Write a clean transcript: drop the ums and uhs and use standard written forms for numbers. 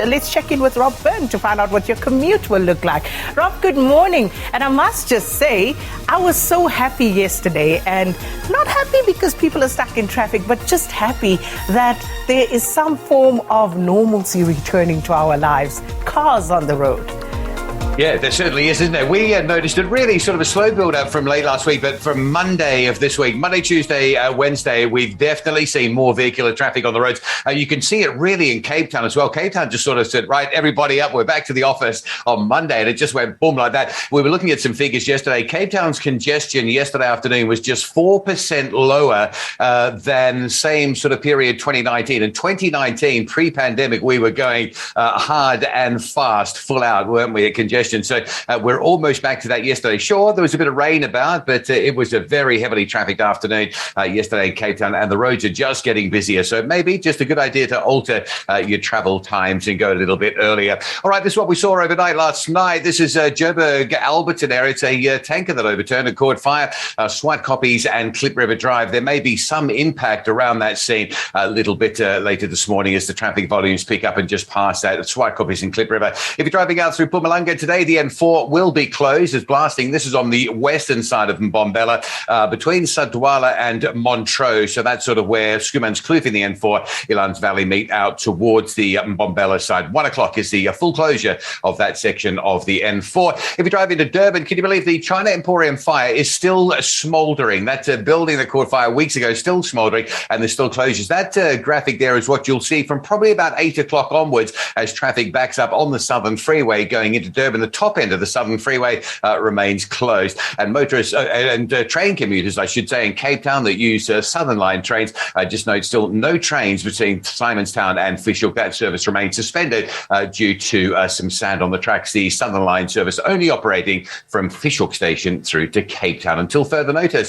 Let's check in with Rob Byrne to find out what your commute will look like. Rob, good morning. And I must just say, I was so happy yesterday, and not happy because people are stuck in traffic, but just happy that there is some form of normalcy returning to our lives. Cars on the road. Yeah, there certainly is, isn't there? We noticed a really sort of a slow build-up from late last week, but from Monday of this week, Monday, Tuesday, Wednesday, we've definitely seen more vehicular traffic on the roads. You can see it really in Cape Town as well. Cape Town just sort of said, right, everybody up, we're back to the office on Monday, and it just went boom like that. We were looking at some figures yesterday. Cape Town's congestion yesterday afternoon was just 4% lower than same sort of period 2019. And 2019, pre-pandemic, we were going hard and fast, full out, weren't we, at congestion? So we're almost back to that yesterday. Sure, there was a bit of rain about, but it was a very heavily trafficked afternoon yesterday in Cape Town, and the roads are just getting busier. So maybe just a good idea to alter your travel times and go a little bit earlier. All right, this is what we saw overnight last night. This is Joburg, Alberton area. It's a tanker that overturned and caught fire. Swartkoppies and Klipriver Drive. There may be some impact around that scene a little bit later this morning as the traffic volumes pick up and just past that. Swartkoppies and Klipriver. If you're driving out through Mpumalanga today, the N4 will be closed as blasting. This is on the western side of Mbombela, between Sadwala and Montreux. So that's sort of where Schoeman's Kloof in the N4, Ilan's Valley meet out towards the Mbombela side. 1 o'clock is the full closure of that section of the N4. If you drive into Durban, can you believe the China Emporium fire is still smouldering? That building that caught fire weeks ago is still smouldering, and there's still closures. That graphic there is what you'll see from probably about 8 o'clock onwards as traffic backs up on the Southern Freeway going into Durban. The top end of the Southern Freeway remains closed, and motorists and train commuters, I should say, in Cape Town that use Southern Line trains, just note still no trains between Simonstown and Fish Hoek. That service remains suspended due to some sand on the tracks. The Southern Line service only operating from Fish Hoek Station through to Cape Town until further notice.